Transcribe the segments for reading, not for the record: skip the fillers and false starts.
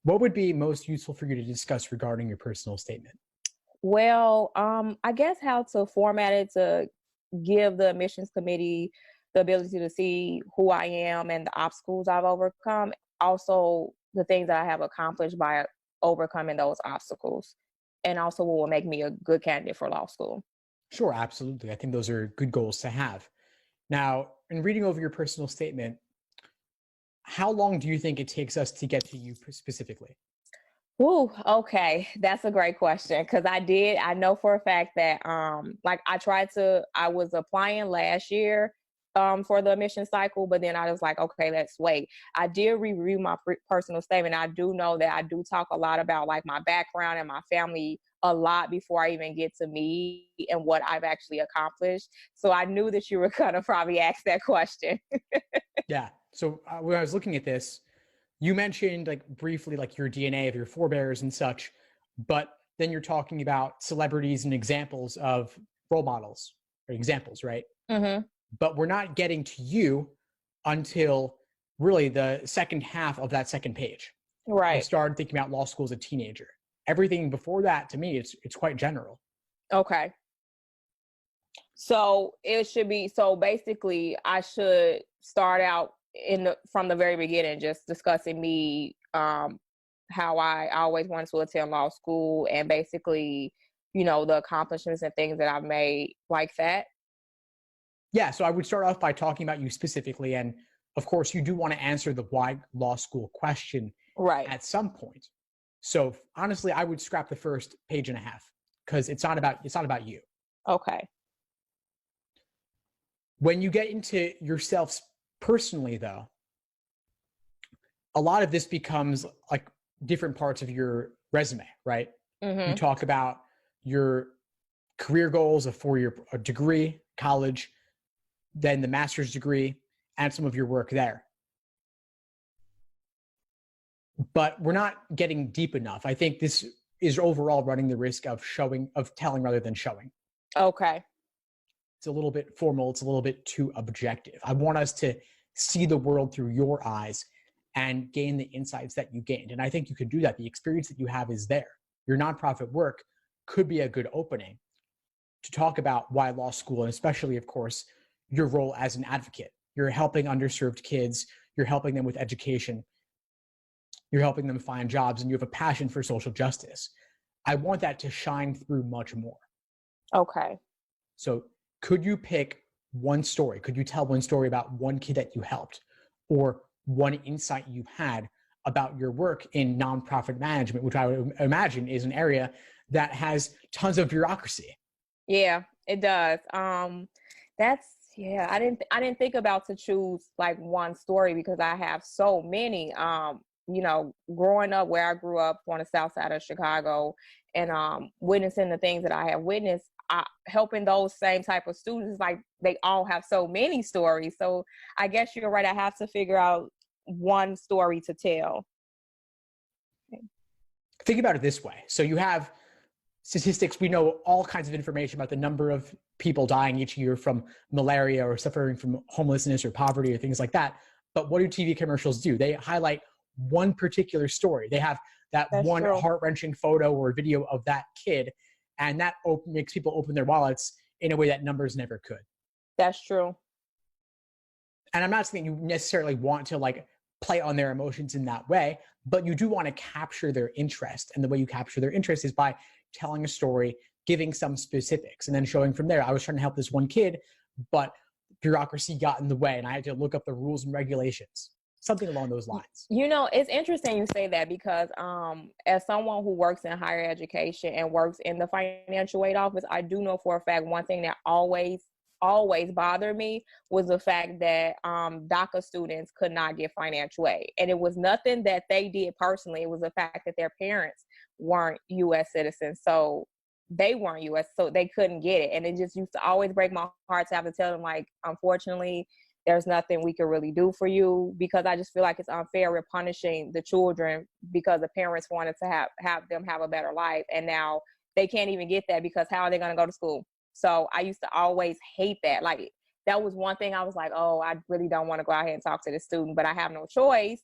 What would be most useful for you to discuss regarding your personal statement? Well, I guess how to format it to give the admissions committee the ability to see who I am and the obstacles I've overcome. Also, the things that I have accomplished by overcoming those obstacles, and also what will make me a good candidate for law school. Sure, absolutely. I think those are good goals to have. Now, in reading over your personal statement, how long do you think it takes us to get to you specifically? Ooh, okay. That's a great question. Cause I know for a fact that, like I was applying last year, for the admission cycle, but then I was like, okay, let's wait. I did review my personal statement. I do know that I do talk a lot about like my background and my family a lot before I even get to me and what I've actually accomplished. So I knew that you were going to probably ask that question. Yeah. So when I was looking at this, you mentioned like briefly like your DNA of your forebears and such, but then you're talking about celebrities and examples of role models or examples, right? Hmm. But we're not getting to you until really the second half of that second page. I've Right. started thinking about law school as a teenager. Everything before that, to me, it's quite general. Okay. So it should be, so basically I should start out from the very beginning, just discussing me, how I always wanted to attend law school and basically, the accomplishments and things that I've made like that. Yeah, so I would start off by talking about you specifically. And of course, you do want to answer the why law school question Right. at some point. So honestly, I would scrap the first page and a half because it's not about you. Okay. When you get into yourself personally, though, a lot of this becomes like different parts of your resume, right? You Hmm. talk about your career goals, a 4-year degree, college, then the master's degree, and some of your work there. But we're not getting deep enough. I think this is overall running the risk of telling rather than showing. Okay. It's a little bit formal. It's a little bit too objective. I want us to see the world through your eyes and gain the insights that you gained. And I think you can do that. The experience that you have is there. Your nonprofit work could be a good opening to talk about why law school, and especially, of course, your role as an advocate. You're helping underserved kids. You're helping them with education. You're helping them find jobs, and you have a passion for social justice. I want that to shine through much more. Okay. So could you pick one story? Could you tell one story about one kid that you helped or one insight you had about your work in nonprofit management, which I would imagine is an area that has tons of bureaucracy? Yeah, it does. That's yeah. I didn't think about to choose like one story because I have so many. Growing up where I grew up on the south side of Chicago, and witnessing the things that I have witnessed, helping those same type of students, like they all have so many stories. So I guess you're right. I have to figure out one story to tell. Think about it this way. So you have statistics. We know all kinds of information about the number of people dying each year from malaria or suffering from homelessness or poverty or things like that. But what do TV commercials do? They highlight one particular story. They have that That's one true. heart-wrenching photo or video of that kid, and that makes people open their wallets in a way that numbers never could. That's true. And I'm not saying you necessarily want to like play on their emotions in that way, but you do want to capture their interest. And the way you capture their interest is by telling a story, giving some specifics, and then showing from there. I was trying to help this one kid, but bureaucracy got in the way and I had to look up the rules and regulations, something along those lines. It's interesting you say that because as someone who works in higher education and works in the financial aid office, I do know for a fact one thing that always bothered me was the fact that DACA students could not get financial aid. And it was nothing that they did personally. It was the fact that their parents weren't U.S. citizens. So they weren't U.S., so they couldn't get it. And it just used to always break my heart to have to tell them, like, unfortunately, there's nothing we can really do for you, because I just feel like it's unfair. We're punishing the children because the parents wanted to have them have a better life. And now they can't even get that because how are they going to go to school? So I used to always hate that. Like, that was one thing I was like, oh, I really don't want to go out here and talk to the student, but I have no choice.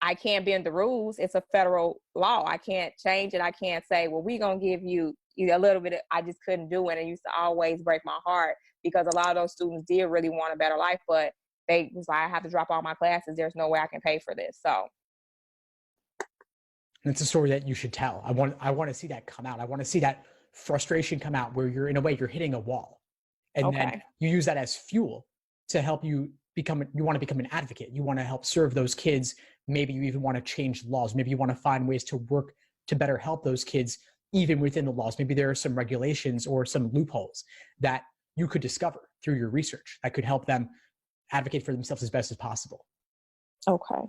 I can't bend the rules. It's a federal law. I can't change it. I can't say, well, we're going to give you a little bit. I just couldn't do it. And it used to always break my heart because a lot of those students did really want a better life, but they was like, I have to drop all my classes. There's no way I can pay for this. So. And it's a story that you should tell. I want to see that come out. I want to see that frustration come out where you're, in a way, you're hitting a wall. And then you use that as fuel to help you want to become an advocate. You want to help serve those kids. Maybe you even want to change laws. Maybe you want to find ways to work to better help those kids, even within the laws. Maybe there are some regulations or some loopholes that you could discover through your research that could help them advocate for themselves as best as possible. Okay.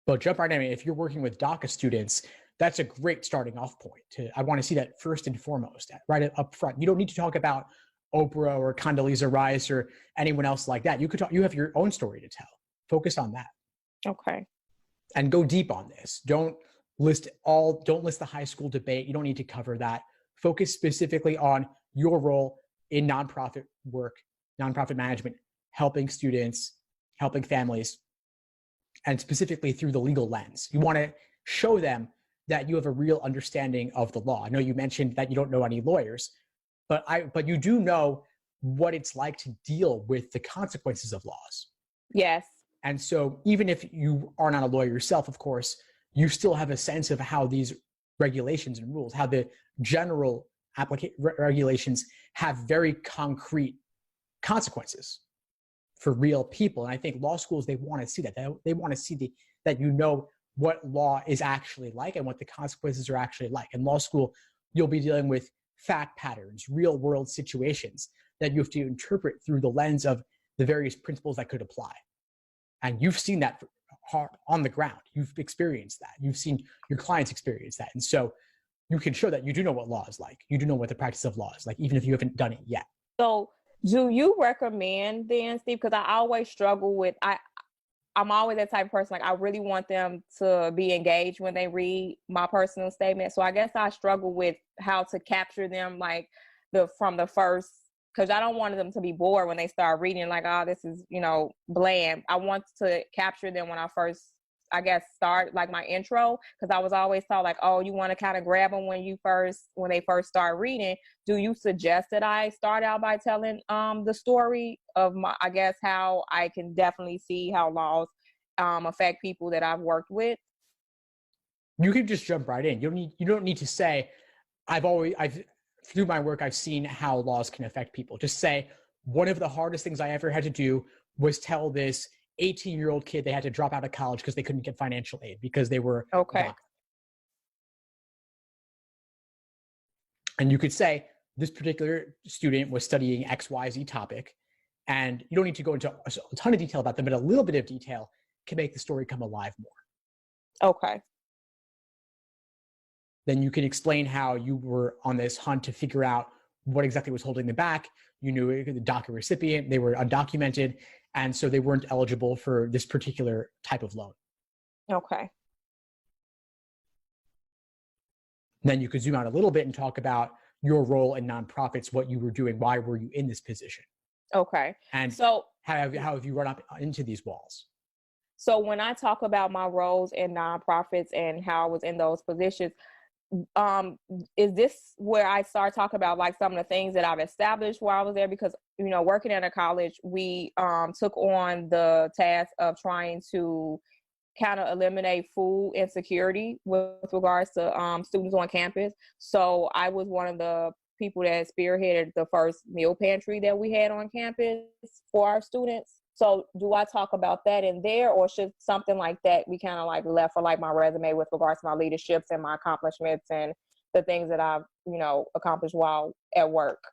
But jump right in. If you're working with DACA students, that's a great starting off point. I want to see that first and foremost, right up front. You don't need to talk about Oprah or Condoleezza Rice or anyone else like that. You have your own story to tell. Focus on that. Okay. And go deep on this. Don't list the high school debate. You don't need to cover that. Focus specifically on your role in nonprofit work, nonprofit management, helping students, helping families, and specifically through the legal lens. You want to show them that you have a real understanding of the law. I know you mentioned that you don't know any lawyers, but you do know what it's like to deal with the consequences of laws. Yes. And so even if you are not a lawyer yourself, of course, you still have a sense of how these regulations and rules, how the general regulations have very concrete consequences for real people. And I think law schools, they want to see that. They want to see that you know what law is actually like and what the consequences are actually like. In law school, you'll be dealing with fact patterns, real world situations that you have to interpret through the lens of the various principles that could apply. And you've seen that on the ground. You've experienced that. You've seen your clients experience that. And so you can show that you do know what law is like. You do know what the practice of law is like, even if you haven't done it yet. So do you recommend then, Steve? Because I always struggle with, I'm always that type of person, like I really want them to be engaged when they read my personal statement. So I guess I struggle with how to capture them, like from the first, because I don't want them to be bored when they start reading, like, oh, this is, bland. I want to capture them when I first, I guess, start like my intro, because I was always taught like, oh, you want to kind of grab them when they first start reading. Do you suggest that I start out by telling the story of I guess how I can definitely see how laws affect people that I've worked with? You can just jump right in. You don't need to say, through my work, I've seen how laws can affect people. Just say, one of the hardest things I ever had to do was tell this 18-year-old kid they had to drop out of college because they couldn't get financial aid because they were DACA. And you could say, this particular student was studying XYZ topic, and you don't need to go into a ton of detail about them, but a little bit of detail can make the story come alive more. Okay. Then you can explain how you were on this hunt to figure out what exactly was holding them back. You knew the DACA recipient, they were undocumented, and so they weren't eligible for this particular type of loan. Okay. Then you could zoom out a little bit and talk about your role in nonprofits, what you were doing, why were you in this position? Okay. And so how have you run up into these walls? So when I talk about my roles in nonprofits and how I was in those positions, is this where I start talking about like some of the things that I've established while I was there? Because, working at a college, we took on the task of trying to kind of eliminate food insecurity with regards to students on campus. So I was one of the people that spearheaded the first meal pantry that we had on campus for our students. So do I talk about that in there, or should something like that be kind of like left for like my resume with regards to my leaderships and my accomplishments and the things that I've, accomplished while at work?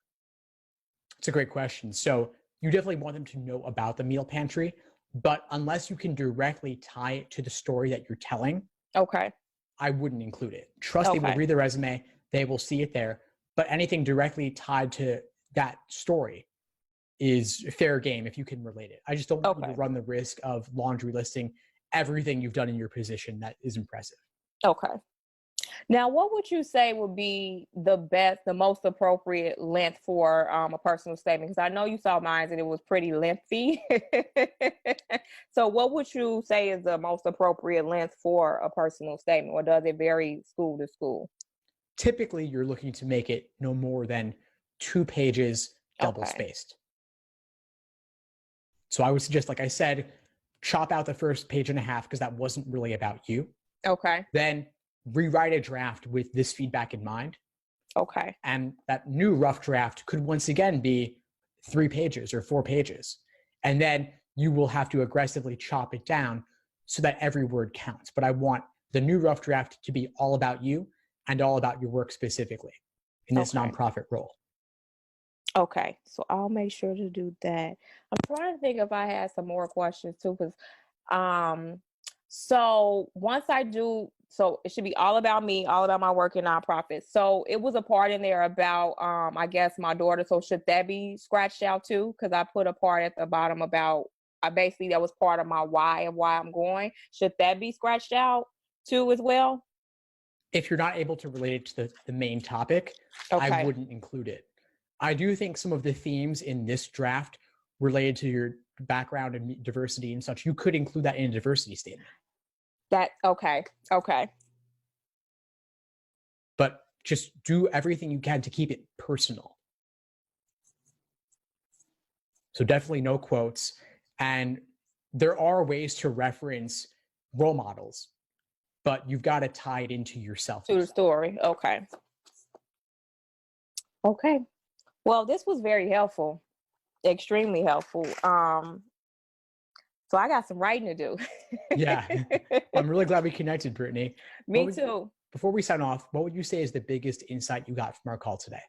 It's a great question. So you definitely want them to know about the meal pantry, but unless you can directly tie it to the story that you're telling, okay, I wouldn't include it. Trust They will read the resume, they will see it there, but anything directly tied to that story is fair game if you can relate it. I just don't want you to run the risk of laundry listing everything you've done in your position that is impressive. Okay. Now, what would you say would be the most appropriate length for a personal statement? Because I know you saw mine and it was pretty lengthy. So, what would you say is the most appropriate length for a personal statement, or does it vary school to school? Typically, you're looking to make it no more than 2 pages double Okay. spaced. So I would suggest, like I said, chop out the first page and a half because that wasn't really about you. Okay. Then rewrite a draft with this feedback in mind. Okay. And that new rough draft could once again be 3 pages or 4 pages. And then you will have to aggressively chop it down so that every word counts. But I want the new rough draft to be all about you and all about your work specifically in this Okay. nonprofit role. Okay, so I'll make sure to do that. I'm trying to think if I had some more questions too, because so once I do, so it should be all about me, all about my work in nonprofits. So it was a part in there about I guess my daughter. So should that be scratched out too? Because I put a part at the bottom about I basically that was part of my why of why I'm going. Should that be scratched out too as well? If you're not able to relate it to the main topic, I Okay. wouldn't include it. I do think some of the themes in this draft related to your background and diversity and such, you could include that in a diversity statement. That okay. Okay. But just do everything you can to keep it personal. So definitely no quotes. And there are ways to reference role models, but you've got to tie it into yourself. To the story. Okay. Okay. Well, this was very helpful, extremely helpful. So I got some writing to do. Yeah. I'm really glad we connected, Brittany. Me too. Before we sign off, what would you say is the biggest insight you got from our call today?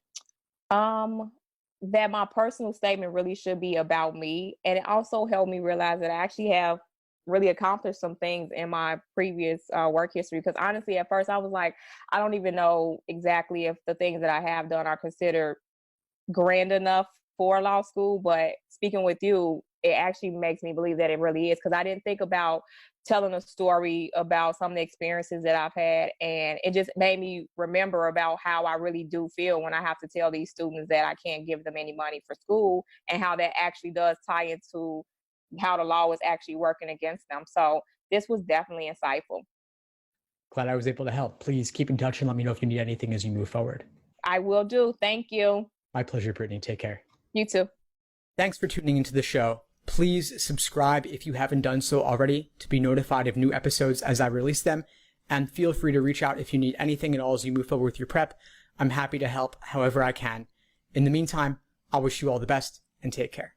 That my personal statement really should be about me. And it also helped me realize that I actually have really accomplished some things in my previous work history. Because honestly, at first I was like, I don't even know exactly if the things that I have done are considered grand enough for law school, but speaking with you, it actually makes me believe that it really is, because I didn't think about telling a story about some of the experiences that I've had, and it just made me remember about how I really do feel when I have to tell these students that I can't give them any money for school, and how that actually does tie into how the law is actually working against them. So this was definitely insightful. Glad I was able to help. Please keep in touch and let me know if you need anything as you move forward. I will do. Thank you. My pleasure, Brittany. Take care. You too. Thanks for tuning into the show. Please subscribe if you haven't done so already to be notified of new episodes as I release them. And feel free to reach out if you need anything at all as you move forward with your prep. I'm happy to help however I can. In the meantime, I wish you all the best and take care.